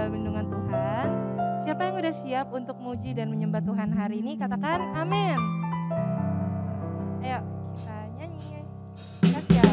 dalam lindungan Tuhan. Siapa yang udah siap untuk muji dan menyembah Tuhan hari ini? Katakan amin. Ayo kita nyanyi. Kasih ya.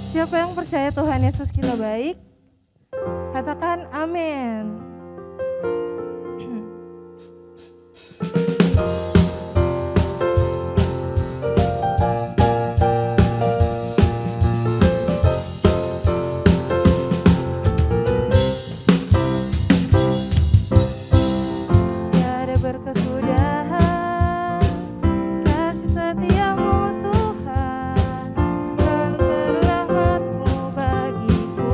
Siapa yang percaya Tuhan Yesus kita baik? Katakan amin. Tiada berkesudahan kasih setiamu Tuhan, selalu berrahmat-Mu bagiku.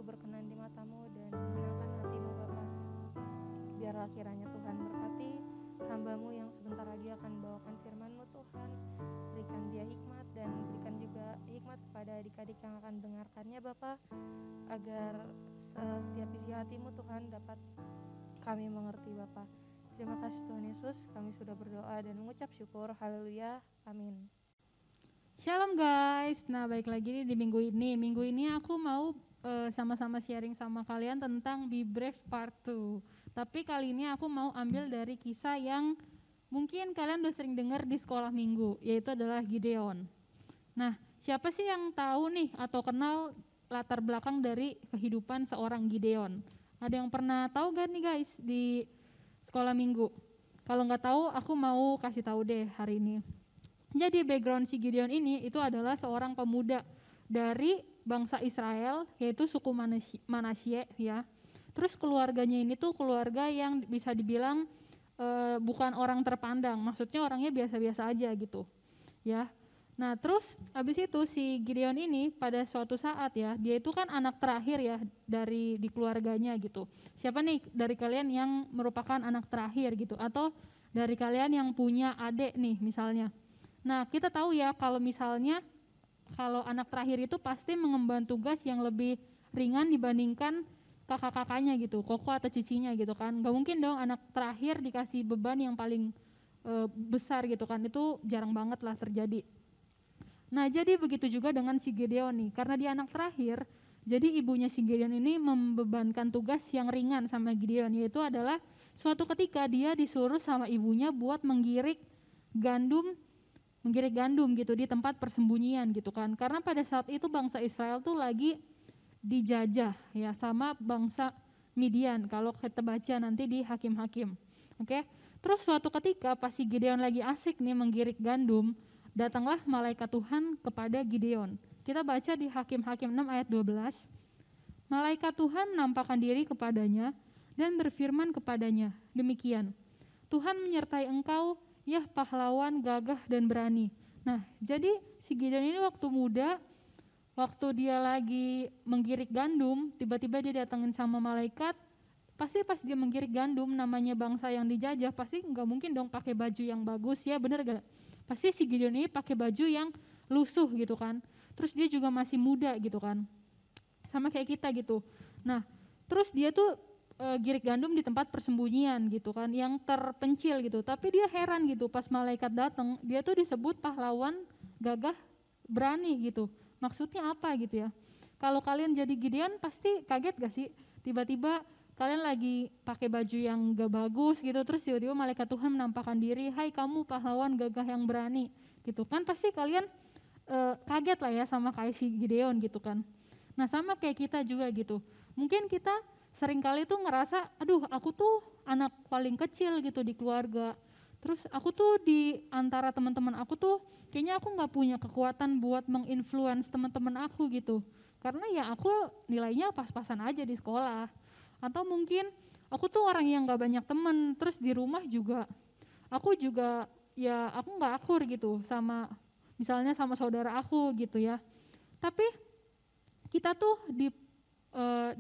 itu berkenan di mata-Mu dan menyenangkan hati-Mu Bapa. Biarlah kiranya Tuhan berkati hamba-Mu yang sebentar lagi akan membawakan firman-Mu Tuhan. Berikan dia hikmat dan berikan juga hikmat kepada adik-adik yang akan mendengarkannya Bapa, agar setiap isi hati-Mu Tuhan dapat kami mengerti Bapa. Terima kasih Tuhan Yesus, kami sudah berdoa dan mengucap syukur. Haleluya, amin. Shalom guys, nah baik lagi di minggu ini. Minggu ini aku mau sama-sama sharing sama kalian tentang Be Brave Part 2. Tapi kali ini aku mau ambil dari kisah yang mungkin kalian udah sering dengar di sekolah minggu, yaitu adalah Gideon. Nah, siapa sih yang tahu nih atau kenal latar belakang dari kehidupan seorang Gideon? Ada yang pernah tahu gak nih guys di sekolah minggu? Kalau nggak tahu, aku mau kasih tahu deh hari ini. Jadi background si Gideon ini itu adalah seorang pemuda dari bangsa Israel, yaitu suku Manasye ya. Terus keluarganya ini tuh keluarga yang bisa dibilang bukan orang terpandang, maksudnya orangnya biasa-biasa aja gitu ya. Nah terus habis itu si Gideon ini pada suatu saat ya, dia itu kan anak terakhir ya di keluarganya gitu. Siapa nih dari kalian yang merupakan anak terakhir gitu, atau dari kalian yang punya adik nih misalnya. Nah kita tahu ya kalau misalnya kalau anak terakhir itu pasti mengemban tugas yang lebih ringan dibandingkan kakak-kakaknya gitu, koko atau cicinya gitu kan. Gak mungkin dong anak terakhir dikasih beban yang paling besar gitu kan, itu jarang banget lah terjadi. Nah jadi begitu juga dengan si Gideon nih, karena dia anak terakhir, jadi ibunya si Gideon ini membebankan tugas yang ringan sama Gideon, yaitu adalah suatu ketika dia disuruh sama ibunya buat menggirik gandum gitu di tempat persembunyian gitu kan, karena pada saat itu bangsa Israel tuh lagi dijajah ya sama bangsa Midian, kalau kita baca nanti di Hakim-Hakim. Oke. Terus suatu ketika pas si Gideon lagi asik nih menggirik gandum, datanglah malaikat Tuhan kepada Gideon. Kita baca di Hakim-Hakim 6 ayat 12. Malaikat Tuhan menampakkan diri kepadanya dan berfirman kepadanya, demikian, Tuhan menyertai engkau, ya pahlawan gagah dan berani. Nah jadi si Gideon ini waktu muda, waktu dia lagi menggirik gandum, tiba-tiba dia datangin sama malaikat. Pasti pas dia menggirik gandum, namanya bangsa yang dijajah, pasti nggak mungkin dong pakai baju yang bagus ya, bener gak? Pasti si Gideon ini pakai baju yang lusuh gitu kan. Terus dia juga masih muda gitu kan, sama kayak kita gitu. Nah terus dia tuh girik gandum di tempat persembunyian gitu kan, yang terpencil gitu. Tapi dia heran gitu, pas malaikat datang, dia tuh disebut pahlawan gagah berani gitu. Maksudnya apa gitu ya? Kalau kalian jadi Gideon pasti kaget gak sih? Tiba-tiba kalian lagi pakai baju yang gak bagus gitu, terus tiba-tiba malaikat Tuhan menampakkan diri, hai kamu pahlawan gagah yang berani gitu kan, pasti kalian kaget lah ya sama kayak si Gideon gitu kan. Nah sama kayak kita juga gitu, mungkin kita seringkali tuh ngerasa, aduh aku tuh anak paling kecil gitu di keluarga, terus aku tuh di antara teman-teman aku tuh kayaknya aku gak punya kekuatan buat menginfluence teman-teman aku gitu, karena ya aku nilainya pas-pasan aja di sekolah. Atau mungkin aku tuh orang yang gak banyak temen, terus di rumah juga aku juga ya aku gak akur gitu sama misalnya sama saudara aku gitu ya. Tapi kita tuh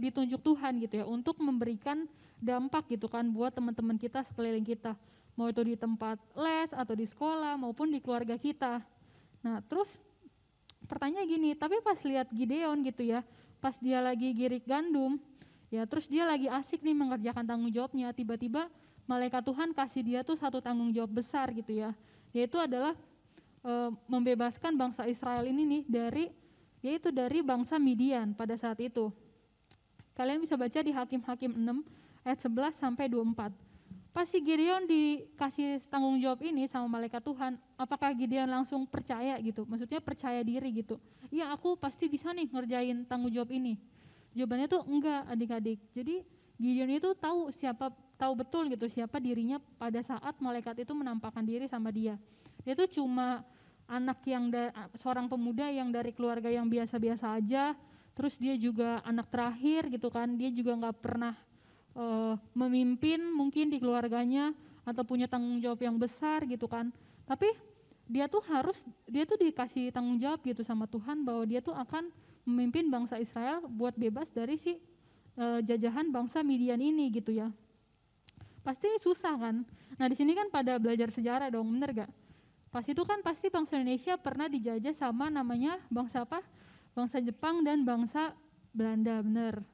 ditunjuk Tuhan gitu ya untuk memberikan dampak gitu kan buat teman-teman kita sekeliling kita, mau itu di tempat les atau di sekolah maupun di keluarga kita. Nah terus pertanyaan gini, tapi pas lihat Gideon gitu ya, pas dia lagi girik gandum ya, terus dia lagi asik nih mengerjakan tanggung jawabnya, tiba-tiba malaikat Tuhan kasih dia tuh satu tanggung jawab besar gitu ya, yaitu adalah membebaskan bangsa Israel ini nih dari bangsa Midian pada saat itu. Kalian bisa baca di Hakim-Hakim 6 ayat 11 sampai 24. Pas si Gideon dikasih tanggung jawab ini sama malaikat Tuhan, apakah Gideon langsung percaya gitu? Maksudnya percaya diri gitu. Iya aku pasti bisa nih ngerjain tanggung jawab ini. Jawabannya tuh enggak adik-adik. Jadi Gideon itu tahu betul gitu siapa dirinya pada saat malaikat itu menampakkan diri sama dia. Dia tuh cuma anak seorang pemuda yang dari keluarga yang biasa-biasa aja, terus dia juga anak terakhir gitu kan, dia juga nggak pernah memimpin mungkin di keluarganya atau punya tanggung jawab yang besar gitu kan. Tapi dia tuh dikasih tanggung jawab gitu sama Tuhan bahwa dia tuh akan memimpin bangsa Israel buat bebas dari si jajahan bangsa Midian ini gitu ya. Pasti susah kan. Nah di sini kan pada belajar sejarah dong, bener gak? Pas itu kan pasti bangsa Indonesia pernah dijajah sama namanya bangsa apa? Bangsa Jepang dan bangsa Belanda, bener.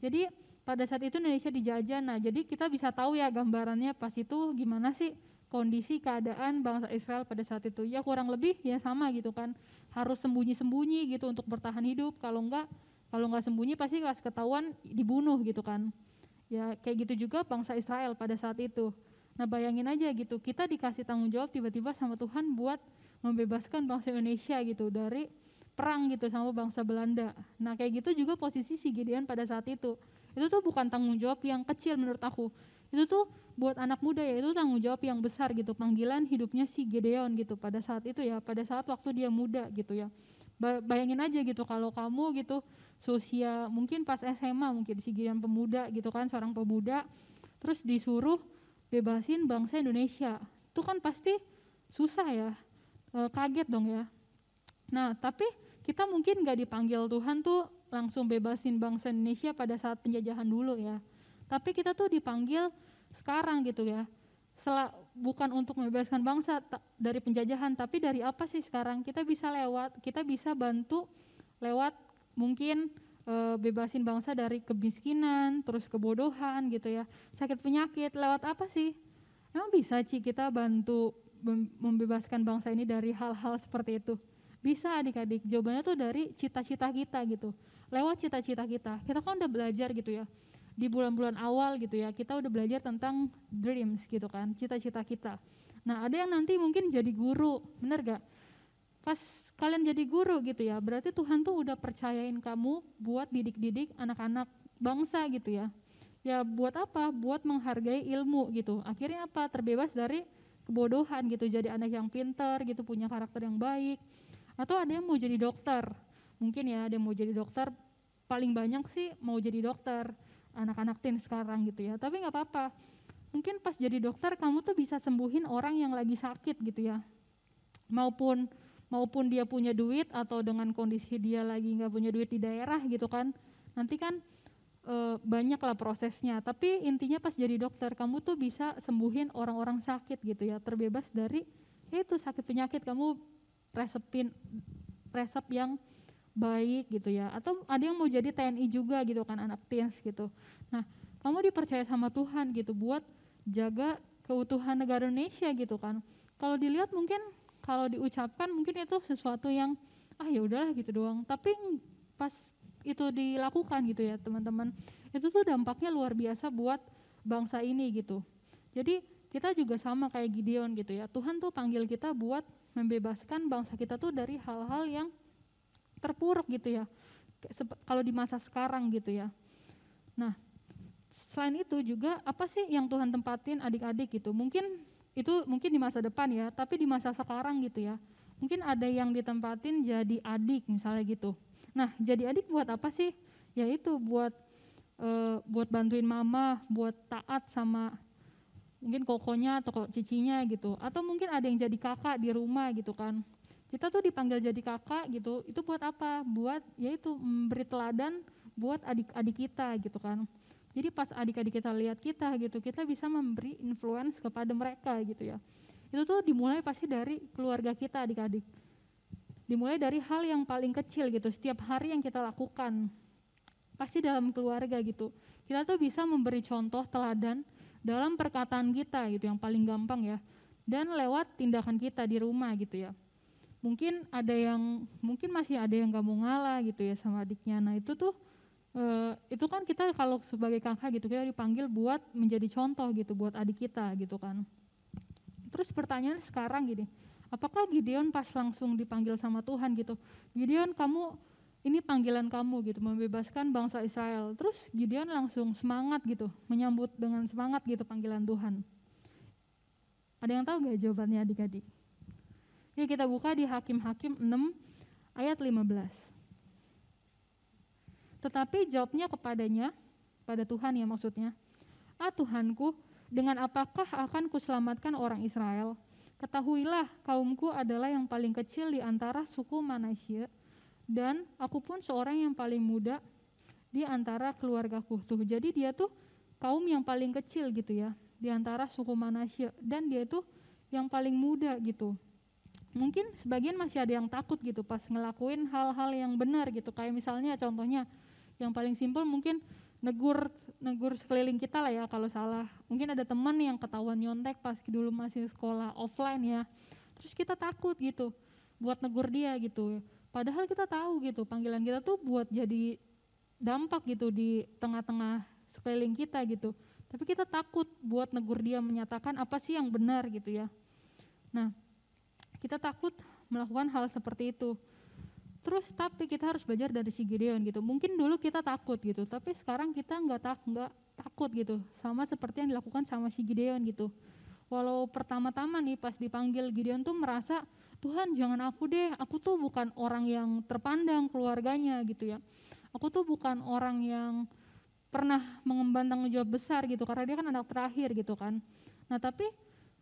Jadi pada saat itu Indonesia dijajah, nah jadi kita bisa tahu ya gambarannya pas itu gimana sih kondisi keadaan bangsa Israel pada saat itu. Ya kurang lebih ya sama gitu kan, harus sembunyi-sembunyi gitu untuk bertahan hidup, kalau nggak sembunyi pasti pas ketahuan dibunuh gitu kan. Ya kayak gitu juga bangsa Israel pada saat itu. Nah bayangin aja gitu, kita dikasih tanggung jawab tiba-tiba sama Tuhan buat membebaskan bangsa Indonesia gitu dari perang gitu sama bangsa Belanda. Nah kayak gitu juga posisi si Gideon pada saat itu. Itu tuh bukan tanggung jawab yang kecil menurut aku. Itu tuh buat anak muda ya, itu tanggung jawab yang besar gitu, panggilan hidupnya si Gideon gitu pada saat itu ya, pada saat waktu dia muda gitu ya. Bayangin aja gitu kalau kamu gitu seusia mungkin pas SMA, mungkin si Gideon pemuda gitu kan, seorang pemuda, terus disuruh bebasin bangsa Indonesia, itu kan pasti susah ya, kaget dong ya. Nah tapi kita mungkin gak dipanggil Tuhan tuh langsung bebasin bangsa Indonesia pada saat penjajahan dulu ya, tapi kita tuh dipanggil sekarang gitu ya, bukan untuk membebaskan bangsa dari penjajahan, tapi dari apa sih sekarang kita bisa bantu lewat mungkin bebasin bangsa dari kemiskinan, terus kebodohan gitu ya, sakit penyakit, lewat apa sih? Emang bisa Ci kita bantu membebaskan bangsa ini dari hal-hal seperti itu? Bisa adik-adik, jawabannya tuh dari cita-cita kita gitu, lewat cita-cita kita. Kita kan udah belajar gitu ya, di bulan-bulan awal gitu ya, kita udah belajar tentang dreams gitu kan, cita-cita kita. Nah ada yang nanti mungkin jadi guru, bener gak? Pas kalian jadi guru gitu ya, berarti Tuhan tuh udah percayain kamu buat didik-didik anak-anak bangsa gitu ya. Ya buat apa? Buat menghargai ilmu gitu. Akhirnya apa? Terbebas dari kebodohan gitu, jadi anak yang pintar gitu, punya karakter yang baik. Atau ada yang mau jadi dokter, mungkin ya ada yang mau jadi dokter, paling banyak sih mau jadi dokter anak-anak teen sekarang gitu ya. Tapi nggak apa-apa, mungkin pas jadi dokter kamu tuh bisa sembuhin orang yang lagi sakit gitu ya, maupun dia punya duit atau dengan kondisi dia lagi nggak punya duit di daerah gitu kan, nanti kan banyak lah prosesnya. Tapi intinya pas jadi dokter kamu tuh bisa sembuhin orang-orang sakit gitu ya, terbebas dari itu sakit penyakit, kamu resep yang baik gitu ya. Atau ada yang mau jadi TNI juga gitu kan, anak teens gitu. Nah kamu dipercaya sama Tuhan gitu buat jaga keutuhan negara Indonesia gitu kan. Kalau dilihat mungkin, kalau diucapkan mungkin itu sesuatu yang ya udahlah gitu doang, tapi pas itu dilakukan gitu ya teman-teman, itu tuh dampaknya luar biasa buat bangsa ini gitu. Jadi kita juga sama kayak Gideon gitu ya, Tuhan tuh panggil kita buat membebaskan bangsa kita tuh dari hal-hal yang terpuruk gitu ya, kalau di masa sekarang gitu ya. Nah selain itu juga apa sih yang Tuhan tempatin adik-adik gitu, mungkin di masa depan ya, tapi di masa sekarang gitu ya, mungkin ada yang ditempatin jadi adik misalnya gitu. Nah jadi adik buat apa sih? Ya itu buat bantuin mama, buat taat sama mungkin kokonya atau cicinya gitu, atau mungkin ada yang jadi kakak di rumah gitu kan. Kita tuh dipanggil jadi kakak gitu, itu buat apa? Buat yaitu memberi teladan buat adik-adik kita gitu kan. Jadi pas adik-adik kita lihat kita gitu, kita bisa memberi influence kepada mereka gitu ya. Itu tuh dimulai pasti dari keluarga kita adik-adik. Dimulai dari hal yang paling kecil gitu, setiap hari yang kita lakukan. Pasti dalam keluarga gitu. Kita tuh bisa memberi contoh teladan dalam perkataan kita gitu, yang paling gampang ya. Dan lewat tindakan kita di rumah gitu ya. Mungkin masih ada yang gak mau ngalah gitu ya sama adiknya. Nah itu tuh itu kan kita kalau sebagai kakak gitu, kita dipanggil buat menjadi contoh gitu buat adik kita gitu kan. Terus pertanyaan sekarang gini, apakah Gideon pas langsung dipanggil sama Tuhan gitu, Gideon kamu ini panggilan kamu gitu, membebaskan bangsa Israel, terus Gideon langsung semangat gitu, menyambut dengan semangat gitu panggilan Tuhan? Ada yang tahu gak jawabannya adik-adik? Yuk kita buka di Hakim-Hakim 6 ayat 15. Tetapi jawabnya kepadanya, pada Tuhan ya maksudnya, Tuhanku, dengan apakah akan kuselamatkan orang Israel? Ketahuilah kaumku adalah yang paling kecil di antara suku Manasye, dan aku pun seorang yang paling muda di antara keluargaku tuh. Jadi dia tuh kaum yang paling kecil gitu ya, di antara suku Manasye, dan dia tuh yang paling muda gitu. Mungkin sebagian masih ada yang takut gitu pas ngelakuin hal-hal yang benar gitu, kayak misalnya contohnya yang paling simpel mungkin negur sekeliling kita lah ya kalau salah. Mungkin ada teman yang ketahuan nyontek pas dulu masih sekolah offline ya, terus kita takut gitu buat negur dia gitu, padahal kita tahu gitu panggilan kita tuh buat jadi dampak gitu di tengah-tengah sekeliling kita gitu, tapi kita takut buat negur dia, menyatakan apa sih yang benar gitu ya. Nah, kita takut melakukan hal seperti itu. Terus tapi kita harus belajar dari si Gideon gitu. Mungkin dulu kita takut gitu, tapi sekarang kita nggak takut gitu. Sama seperti yang dilakukan sama si Gideon gitu. Walau pertama-tama nih pas dipanggil, Gideon tuh merasa, Tuhan jangan aku deh, aku tuh bukan orang yang terpandang keluarganya gitu ya. Aku tuh bukan orang yang pernah mengemban tanggung jawab besar gitu, karena dia kan anak terakhir gitu kan. Nah tapi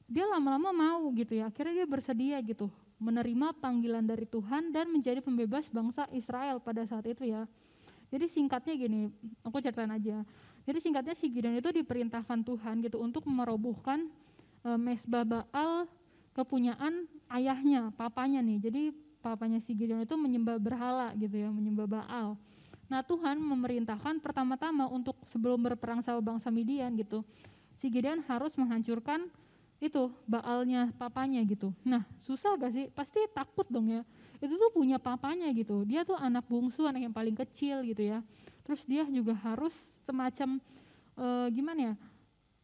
dia lama-lama mau gitu ya, akhirnya dia bersedia gitu menerima panggilan dari Tuhan dan menjadi pembebas bangsa Israel pada saat itu ya. Jadi singkatnya gini, aku ceritain aja. Jadi singkatnya si Gideon itu diperintahkan Tuhan gitu untuk merobohkan mesbah Baal kepunyaan ayahnya, papanya nih. Jadi papanya si Gideon itu menyembah berhala gitu ya, menyembah Baal. Nah Tuhan memerintahkan pertama-tama untuk sebelum berperang sama bangsa Midian gitu, si Gideon harus menghancurkan itu Baalnya papanya gitu. Nah susah gak sih? Pasti takut dong ya. Itu tuh punya papanya gitu. Dia tuh anak bungsu, anak yang paling kecil gitu ya. Terus dia juga harus semacam gimana ya?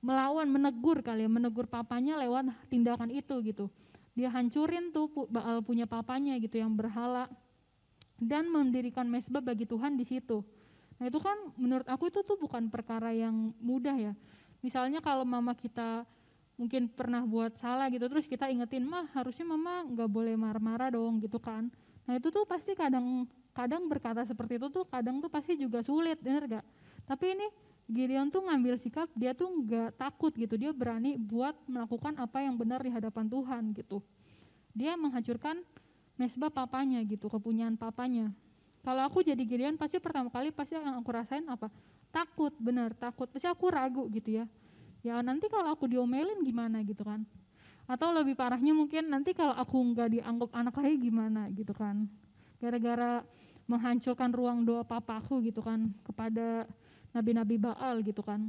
Melawan, menegur kali ya, menegur papanya lewat tindakan itu gitu. Dia hancurin tuh Baal punya papanya gitu yang berhala dan mendirikan mesbah bagi Tuhan di situ. Nah itu kan menurut aku itu tuh bukan perkara yang mudah ya. Misalnya kalau mama kita mungkin pernah buat salah gitu, terus kita ingetin, mah harusnya mama nggak boleh marah-marah dong gitu kan. Nah itu tuh pasti kadang berkata seperti itu tuh kadang tuh pasti juga sulit, bener gak? Tapi ini Gideon tuh ngambil sikap, dia tuh nggak takut gitu, dia berani buat melakukan apa yang benar di hadapan Tuhan gitu. Dia menghancurkan mesbah papanya gitu, kepunyaan papanya. Kalau aku jadi Gideon pasti pertama kali pasti yang aku rasain apa? Takut, bener takut. Pasti aku ragu gitu ya. Ya nanti kalau aku diomelin gimana gitu kan, atau lebih parahnya mungkin nanti kalau aku nggak dianggap anak lagi gimana gitu kan, gara-gara menghancurkan ruang doa papaku gitu kan kepada nabi-nabi Baal gitu kan.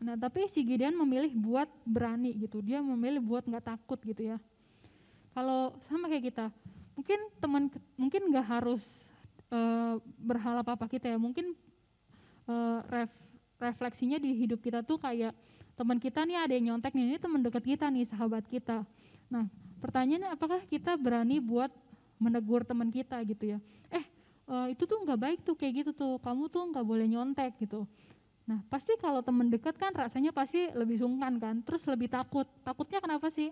Nah tapi si Gideon memilih buat berani gitu, dia memilih buat nggak takut gitu ya. Kalau sama kayak kita, mungkin nggak harus berhala papa kita ya, mungkin refleksinya di hidup kita tuh kayak teman kita nih ada yang nyontek nih, ini teman dekat kita nih, sahabat kita. Nah pertanyaannya apakah kita berani buat menegur teman kita gitu ya, itu tuh nggak baik tuh kayak gitu tuh, kamu tuh nggak boleh nyontek gitu. Nah pasti kalau teman dekat kan rasanya pasti lebih sungkan kan, terus lebih takutnya kenapa sih?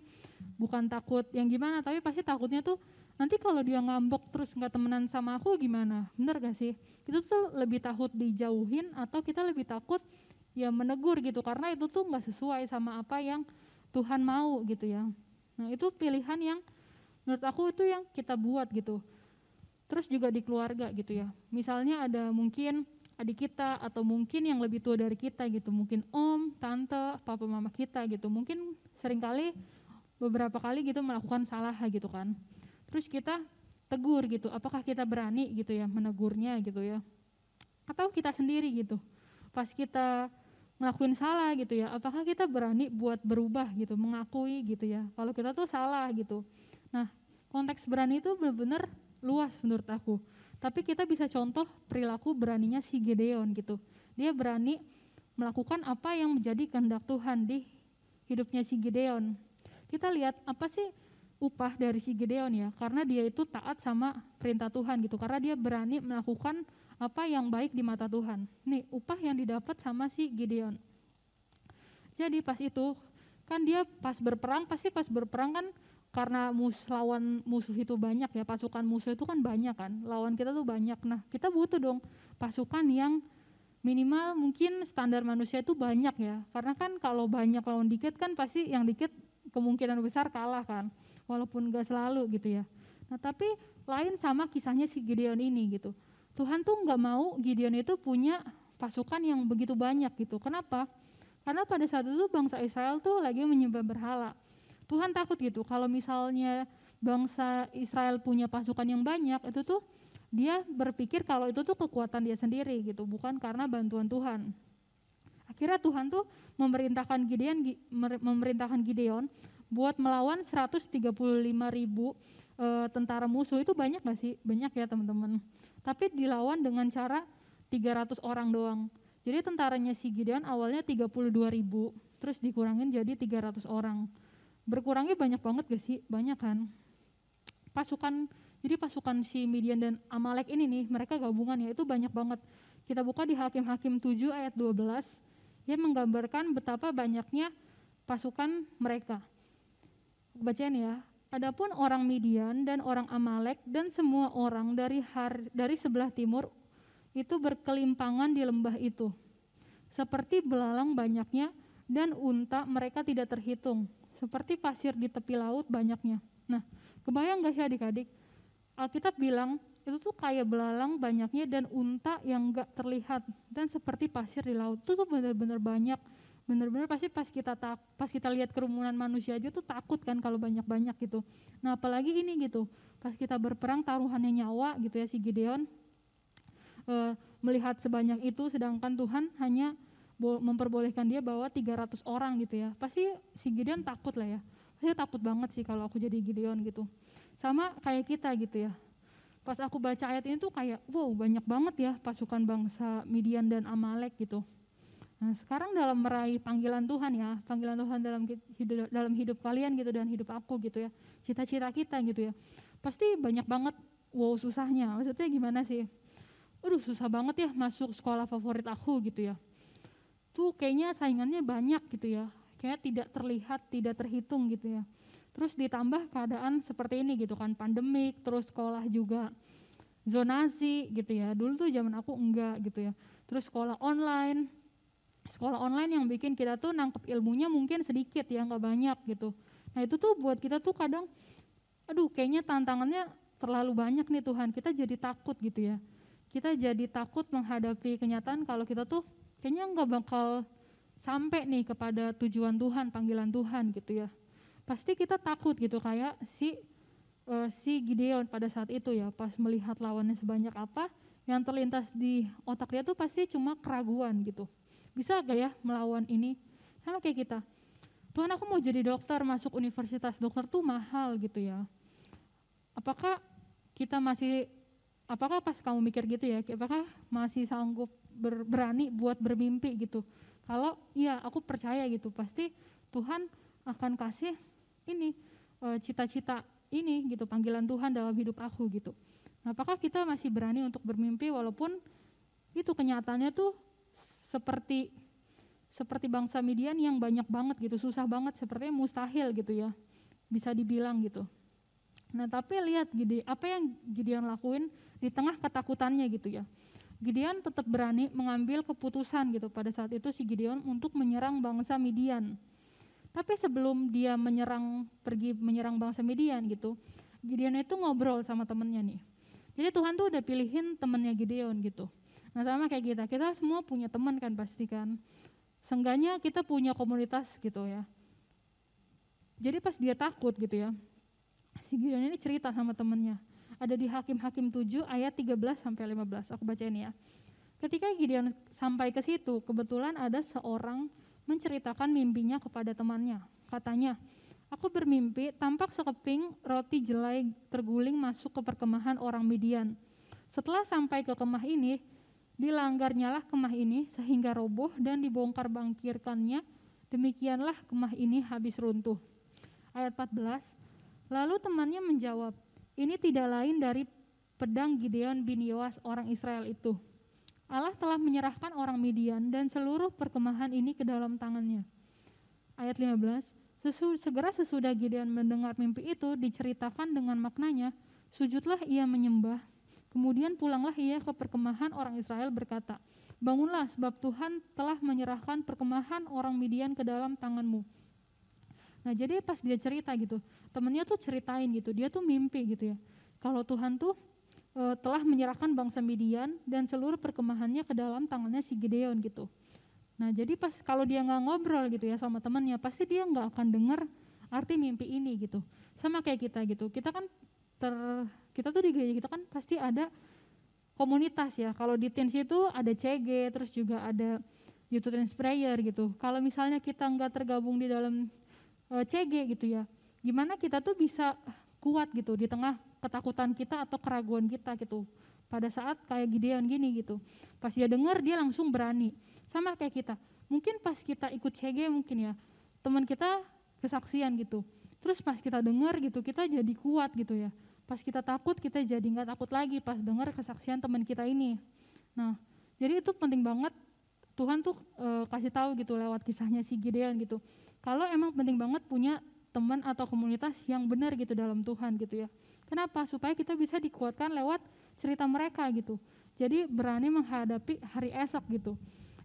Bukan takut yang gimana, tapi pasti takutnya tuh nanti kalau dia ngambek terus nggak temenan sama aku gimana, bener gak sih? Itu tuh lebih takut dijauhin atau kita lebih takut ya menegur gitu, karena itu tuh nggak sesuai sama apa yang Tuhan mau gitu ya. Nah itu pilihan yang menurut aku itu yang kita buat gitu. Terus juga di keluarga gitu ya, misalnya ada mungkin adik kita atau mungkin yang lebih tua dari kita gitu, mungkin om, tante, papa mama kita gitu, mungkin seringkali beberapa kali gitu melakukan salah gitu kan. Terus kita tegur gitu, apakah kita berani gitu ya menegurnya gitu ya, atau kita sendiri gitu pas kita ngelakuin salah gitu ya, apakah kita berani buat berubah gitu, mengakui gitu ya kalau kita tuh salah gitu. Nah konteks berani itu benar-benar luas menurut aku, tapi kita bisa contoh perilaku beraninya si Gideon gitu. Dia berani melakukan apa yang menjadi kehendak Tuhan di hidupnya si Gideon. Kita lihat apa sih upah dari si Gideon ya, karena dia itu taat sama perintah Tuhan gitu, karena dia berani melakukan apa yang baik di mata Tuhan. Nih upah yang didapat sama si Gideon. Jadi pas itu kan dia pas berperang kan, karena lawan musuh itu banyak ya, pasukan musuh itu kan banyak kan, lawan kita tuh banyak. Nah kita butuh dong pasukan yang minimal mungkin standar manusia itu banyak ya, karena kan kalau banyak lawan dikit kan pasti yang dikit kemungkinan besar kalah kan, walaupun gak selalu gitu ya. Nah tapi lain sama kisahnya si Gideon ini gitu. Tuhan tuh nggak mau Gideon itu punya pasukan yang begitu banyak gitu. Kenapa? Karena pada saat itu bangsa Israel tuh lagi menyembah berhala. Tuhan takut gitu kalau misalnya bangsa Israel punya pasukan yang banyak, itu tuh dia berpikir kalau itu tuh kekuatan dia sendiri gitu, bukan karena bantuan Tuhan. Akhirnya Tuhan tuh memerintahkan Gideon buat melawan 135.000 tentara musuh. Itu banyak gak sih? Banyak ya teman-teman. Tapi dilawan dengan cara 300 orang doang. Jadi tentaranya si Gideon awalnya 32.000, terus dikurangin jadi 300 orang. Berkurangnya banyak banget gak sih? Banyak kan? Jadi pasukan si Midian dan Amalek ini nih, mereka gabungan ya, itu banyak banget. Kita buka di Hakim-Hakim 7 ayat 12, yang menggambarkan betapa banyaknya pasukan mereka. Bacain ya. Adapun orang Midian dan orang Amalek dan semua orang dari sebelah timur itu berkelimpangan di lembah itu. Seperti belalang banyaknya dan unta mereka tidak terhitung. Seperti pasir di tepi laut banyaknya. Nah, kebayang gak sih adik-adik? Alkitab bilang itu tuh kayak belalang banyaknya dan unta yang gak terlihat dan seperti pasir di laut. Itu tuh benar-benar banyak. Benar-benar pasti pas kita lihat kerumunan manusia aja tuh takut kan kalau banyak-banyak gitu. Nah apalagi ini gitu, pas kita berperang taruhannya nyawa gitu ya, si Gideon melihat sebanyak itu, sedangkan Tuhan hanya memperbolehkan dia bawa 300 orang gitu ya. Pasti si Gideon takut lah ya. Saya takut banget sih kalau aku jadi Gideon gitu. Sama kayak kita gitu ya. Pas aku baca ayat ini tuh kayak wow, banyak banget ya pasukan bangsa Midian dan Amalek gitu. Nah sekarang dalam meraih panggilan Tuhan ya, panggilan Tuhan dalam hidup kalian gitu dan hidup aku gitu ya, cita-cita kita gitu ya, pasti banyak banget wow susahnya. Maksudnya gimana sih? Susah banget ya masuk sekolah favorit aku gitu ya. Tuh kayaknya saingannya banyak gitu ya, kayak tidak terlihat, tidak terhitung gitu ya. Terus ditambah keadaan seperti ini gitu kan, pandemik, terus sekolah juga zonasi gitu ya. Dulu tuh zaman aku enggak gitu ya. Terus sekolah online yang bikin kita tuh nangkep ilmunya mungkin sedikit ya, nggak banyak gitu. Nah itu tuh buat kita tuh kadang, kayaknya tantangannya terlalu banyak nih Tuhan, kita jadi takut gitu ya. Kita jadi takut menghadapi kenyataan kalau kita tuh kayaknya nggak bakal sampai nih kepada tujuan Tuhan, panggilan Tuhan gitu ya. Pasti kita takut gitu kayak si Gideon pada saat itu ya, pas melihat lawannya sebanyak apa, yang terlintas di otak dia tuh pasti cuma keraguan gitu. Bisa gak ya melawan ini? Sama kayak kita. Tuhan aku mau jadi dokter, masuk universitas dokter tuh mahal gitu ya. Apakah pas kamu mikir gitu ya, apakah masih sanggup berani buat bermimpi gitu? Kalau iya aku percaya gitu, pasti Tuhan akan kasih ini cita-cita ini gitu, panggilan Tuhan dalam hidup aku gitu. Nah, apakah kita masih berani untuk bermimpi walaupun itu kenyataannya tuh seperti bangsa Midian yang banyak banget gitu, susah banget, sepertinya mustahil gitu ya, bisa dibilang gitu. Nah tapi lihat apa yang Gideon lakuin di tengah ketakutannya gitu ya. Gideon tetap berani mengambil keputusan gitu pada saat itu si Gideon untuk menyerang bangsa Midian. Tapi sebelum dia pergi menyerang bangsa Midian gitu, Gideon itu ngobrol sama temennya nih. Jadi Tuhan tuh udah pilihin temennya Gideon gitu. Nah sama kayak kita semua punya teman kan pasti kan. Seenggaknya kita punya komunitas gitu ya. Jadi pas dia takut gitu ya, si Gideon ini cerita sama temennya. Ada di Hakim-Hakim 7 ayat 13-15, aku bacain ya. Ketika Gideon sampai ke situ, kebetulan ada seorang menceritakan mimpinya kepada temannya. Katanya, aku bermimpi tampak sekeping roti jelai terguling masuk ke perkemahan orang Midian. Setelah sampai ke kemah ini, dilanggarnyalah kemah ini sehingga roboh dan dibongkar bangkirkannya, demikianlah kemah ini habis runtuh. Ayat 14, lalu temannya menjawab, ini tidak lain dari pedang Gideon bin Yoas orang Israel itu. Allah telah menyerahkan orang Midian dan seluruh perkemahan ini ke dalam tangannya. Ayat 15, segera sesudah Gideon mendengar mimpi itu diceritakan dengan maknanya, sujudlah ia menyembah. Kemudian pulanglah ia ke perkemahan orang Israel berkata, bangunlah sebab Tuhan telah menyerahkan perkemahan orang Midian ke dalam tanganmu. Nah jadi pas dia cerita gitu, temennya tuh ceritain gitu, dia tuh mimpi gitu ya. kalau Tuhan tuh telah menyerahkan bangsa Midian dan seluruh perkemahannya ke dalam tangannya si Gideon gitu. Nah jadi pas kalau dia nggak ngobrol gitu ya sama temannya, pasti dia nggak akan dengar arti mimpi ini gitu. Sama kayak kita gitu, kita kan kita tuh di gereja kita kan pasti ada komunitas ya. Kalau di Teens itu ada CG, terus juga ada Youth Trans Prayer gitu. Kalau misalnya kita nggak tergabung di dalam CG gitu ya, gimana kita tuh bisa kuat gitu di tengah ketakutan kita atau keraguan kita gitu. Pada saat kayak Gideon gini gitu, pas dia dengar dia langsung berani. Sama kayak kita, mungkin pas kita ikut CG mungkin ya, teman kita kesaksian gitu, terus pas kita dengar gitu kita jadi kuat gitu ya. Pas kita takut kita jadi nggak takut lagi pas dengar kesaksian teman kita ini. Nah jadi itu penting banget Tuhan tuh kasih tahu gitu lewat kisahnya si Gideon gitu. Kalau emang penting banget punya teman atau komunitas yang benar gitu dalam Tuhan gitu ya. Kenapa? Supaya kita bisa dikuatkan lewat cerita mereka gitu. Jadi berani menghadapi hari esok gitu.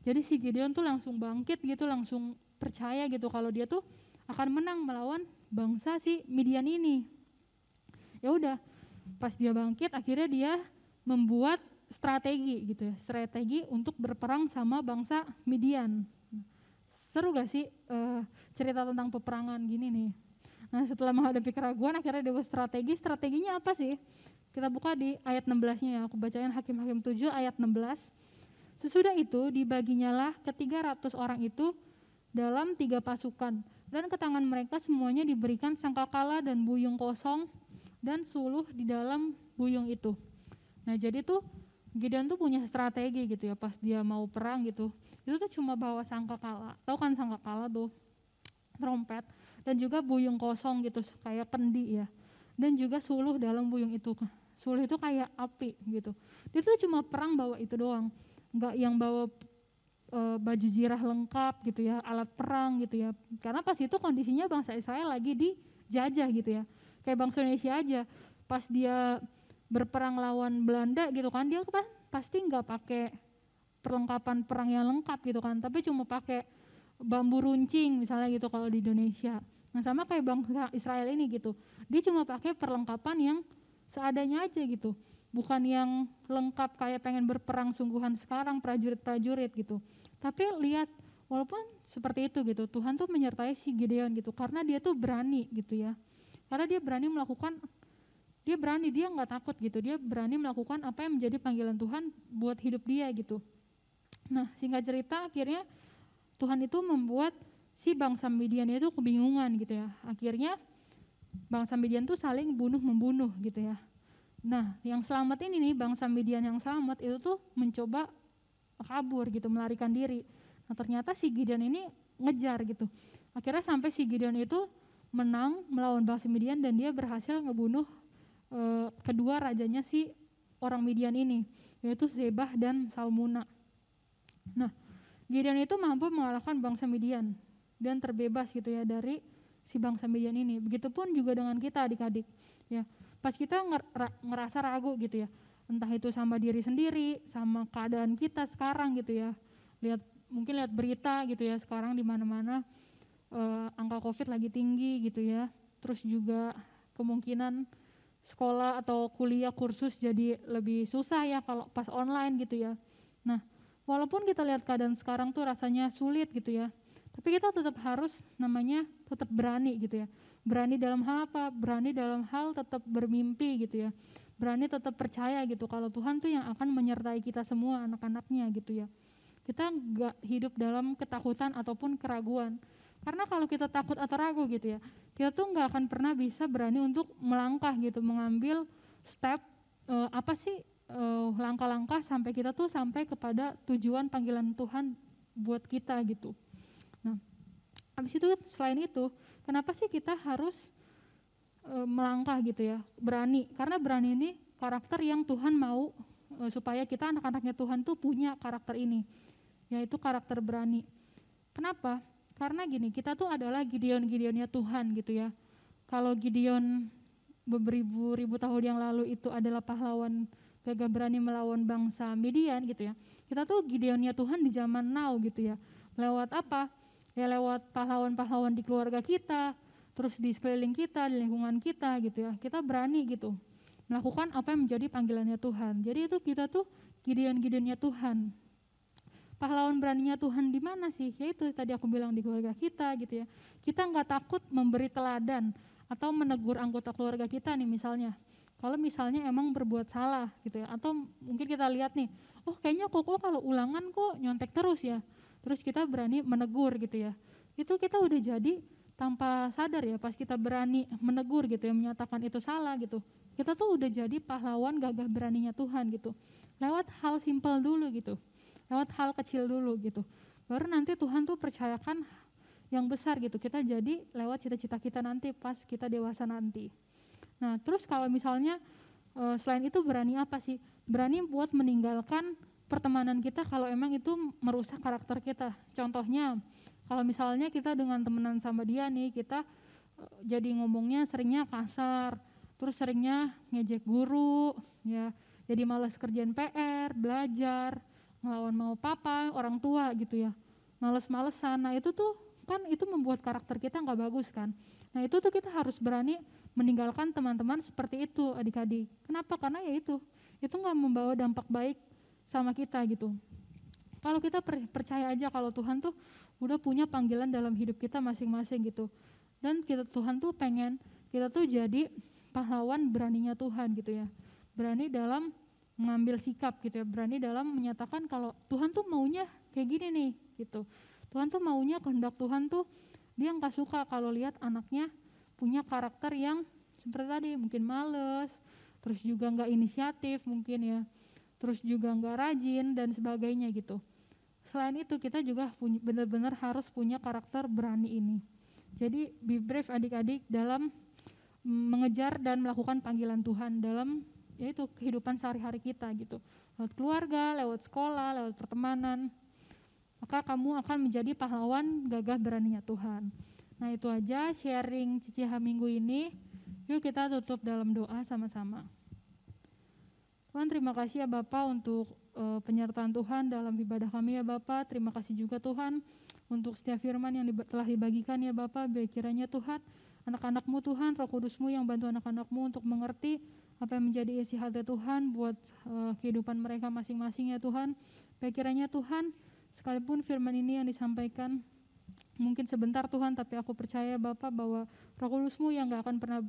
Jadi si Gideon tuh langsung bangkit gitu, langsung percaya gitu kalau dia tuh akan menang melawan bangsa si Midian ini. Ya udah, pas dia bangkit akhirnya dia membuat strategi gitu ya, strategi untuk berperang sama bangsa Midian. Seru gak sih cerita tentang peperangan gini nih? Nah setelah menghadapi keraguan akhirnya dia buat strategi. Strateginya apa sih? Kita buka di ayat 16-nya ya, aku bacain Hakim-Hakim 7 ayat 16. Sesudah itu dibaginyalah ke-300 orang itu dalam 3 pasukan, dan ke tangan mereka semuanya diberikan sangkakala dan buyung kosong dan suluh di dalam buyung itu. Nah jadi tuh Gideon tuh punya strategi gitu ya, pas dia mau perang gitu, itu tuh cuma bawa sangkakala, tahu kan sangkakala tuh, trompet, dan juga buyung kosong gitu, kayak kendi ya, dan juga suluh dalam buyung itu. Suluh itu kayak api gitu. Dia tuh cuma perang bawa itu doang, nggak yang bawa baju zirah lengkap gitu ya, alat perang gitu ya. Karena pas itu kondisinya bangsa Israel lagi dijajah gitu ya. Kayak bangsa Indonesia aja, pas dia berperang lawan Belanda gitu kan, dia kan pasti nggak pakai perlengkapan perang yang lengkap gitu kan, tapi cuma pakai bambu runcing misalnya gitu kalau di Indonesia. Nah sama kayak bangsa Israel ini gitu, dia cuma pakai perlengkapan yang seadanya aja gitu, bukan yang lengkap kayak pengen berperang sungguhan sekarang prajurit-prajurit gitu. Tapi lihat, walaupun seperti itu gitu, Tuhan tuh menyertai si Gideon gitu, karena dia tuh berani gitu ya, karena dia berani melakukan, dia nggak takut gitu, dia berani melakukan apa yang menjadi panggilan Tuhan buat hidup dia gitu. Nah singkat cerita akhirnya Tuhan itu membuat si bangsa Midian itu kebingungan gitu ya, akhirnya bangsa Midian tuh saling bunuh-membunuh gitu ya. Nah yang selamat ini nih, bangsa Midian yang selamat itu tuh mencoba kabur gitu, melarikan diri. Nah ternyata si Gideon ini ngejar gitu, akhirnya sampai si Gideon itu menang melawan bangsa Midian dan dia berhasil ngebunuh kedua rajanya si orang Midian ini, yaitu Zebah dan Salmuna. Nah Gideon itu mampu mengalahkan bangsa Midian dan terbebas gitu ya dari si bangsa Midian ini. Begitupun juga dengan kita adik-adik ya, pas kita ngerasa ragu gitu ya, entah itu sama diri sendiri, sama keadaan kita sekarang gitu ya, mungkin lihat berita gitu ya, sekarang di mana-mana angka COVID lagi tinggi gitu ya, terus juga kemungkinan sekolah atau kuliah kursus jadi lebih susah ya kalau pas online gitu ya. Nah walaupun kita lihat keadaan sekarang tuh rasanya sulit gitu ya, tapi kita tetap harus tetap berani gitu ya. Berani dalam hal apa? Berani dalam hal tetap bermimpi gitu ya, berani tetap percaya gitu kalau Tuhan tuh yang akan menyertai kita semua anak-anaknya gitu ya. Kita gak hidup dalam ketakutan ataupun keraguan, karena kalau kita takut atau ragu gitu ya, kita tuh gak akan pernah bisa berani untuk melangkah gitu, mengambil step langkah-langkah sampai kita tuh sampai kepada tujuan panggilan Tuhan buat kita gitu. Nah habis itu selain itu, kenapa sih kita harus melangkah gitu ya, berani? Karena berani ini karakter yang Tuhan mau supaya kita anak-anaknya Tuhan tuh punya karakter ini, yaitu karakter berani. Kenapa? Karena gini, kita tuh adalah Gideon-Gideonnya Tuhan gitu ya. Kalau Gideon beribu-ribu tahun yang lalu itu adalah pahlawan gagah berani melawan bangsa Midian gitu ya, kita tuh Gideonnya Tuhan di zaman now gitu ya. Lewat apa? Ya lewat pahlawan-pahlawan di keluarga kita, terus di sekeliling kita, di lingkungan kita gitu ya, kita berani gitu. melakukan apa yang menjadi panggilannya Tuhan. Jadi itu kita tuh Gideon-Gideonnya Tuhan. Pahlawan beraninya Tuhan di mana sih? Yaitu tadi aku bilang di keluarga kita gitu ya. Kita nggak takut memberi teladan atau menegur anggota keluarga kita nih misalnya. Kalau misalnya emang berbuat salah gitu ya. Atau mungkin kita lihat nih, oh kayaknya Koko kalau ulangan kok nyontek terus ya. Terus kita berani menegur gitu ya. Itu kita udah jadi tanpa sadar ya, pas kita berani menegur gitu ya, menyatakan itu salah gitu. Kita tuh udah jadi pahlawan gagah beraninya Tuhan gitu. Lewat hal simpel dulu gitu. Lewat hal kecil dulu gitu. Baru nanti Tuhan tuh percayakan yang besar gitu. Kita jadi lewat cita-cita kita nanti pas kita dewasa nanti. Nah terus kalau misalnya selain itu berani apa sih? Berani buat meninggalkan pertemanan kita kalau emang itu merusak karakter kita. Contohnya kalau misalnya kita dengan temenan sama dia nih, kita jadi ngomongnya seringnya kasar, terus seringnya ngejek guru, ya, jadi malas kerjaan PR, belajar, ngelawan mau papa, orang tua gitu ya, males-malesan. Nah itu tuh kan itu membuat karakter kita nggak bagus kan. Nah itu tuh kita harus berani meninggalkan teman-teman seperti itu adik-adik. Kenapa? Karena ya itu nggak membawa dampak baik sama kita gitu. Kalau kita percaya aja kalau Tuhan tuh udah punya panggilan dalam hidup kita masing-masing gitu. Dan Tuhan tuh pengen kita tuh jadi pahlawan beraninya Tuhan gitu ya. Berani dalam mengambil sikap gitu ya, berani dalam menyatakan kalau Tuhan tuh maunya kayak gini nih gitu. Tuhan tuh maunya, kehendak Tuhan tuh dia nggak suka kalau lihat anaknya punya karakter yang seperti tadi, mungkin males, terus juga nggak inisiatif mungkin ya, terus juga nggak rajin dan sebagainya gitu. Selain itu kita juga benar-benar harus punya karakter berani ini. Jadi be brave adik-adik dalam mengejar dan melakukan panggilan Tuhan dalam yaitu kehidupan sehari-hari kita gitu. Lewat keluarga, lewat sekolah, lewat pertemanan. Maka kamu akan menjadi pahlawan gagah beraninya Tuhan. Nah itu aja sharing Cici minggu ini. Yuk kita tutup dalam doa sama-sama. Tuhan terima kasih ya Bapak untuk penyertaan Tuhan dalam ibadah kami ya Bapak. Terima kasih juga Tuhan untuk setiap firman yang telah dibagikan ya Bapak. Biar kiranya Tuhan, anak-anak-Mu Tuhan, Roh Kudus-Mu yang bantu anak-anak-Mu untuk mengerti apa yang menjadi isi hati Tuhan buat kehidupan mereka masing-masing ya Tuhan. Biar kiranya Tuhan, sekalipun firman ini yang disampaikan mungkin sebentar Tuhan, tapi aku percaya Bapak bahwa Roh Kudus-Mu yang gak akan pernah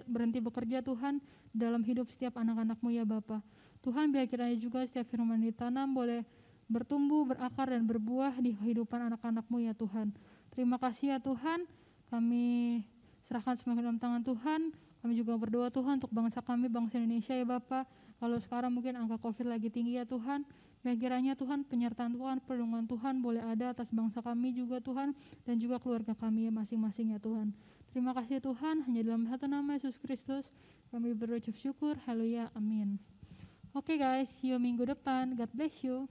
berhenti bekerja Tuhan dalam hidup setiap anak-anak-Mu ya Bapak. Tuhan biar kiranya juga setiap firman ditanam boleh bertumbuh, berakar dan berbuah di kehidupan anak-anak-Mu ya Tuhan. Terima kasih ya Tuhan, kami serahkan semua ke dalam tangan Tuhan. Kami juga berdoa Tuhan untuk bangsa kami, bangsa Indonesia ya Bapak. Kalau sekarang mungkin angka COVID lagi tinggi ya Tuhan, biar kiranya Tuhan penyertaan Tuhan, perlindungan Tuhan boleh ada atas bangsa kami juga Tuhan, dan juga keluarga kami masing-masing ya Tuhan. Terima kasih Tuhan, hanya dalam satu nama Yesus Kristus kami berucap syukur, haleluya, amin. Oke guys, see you minggu depan, God bless you.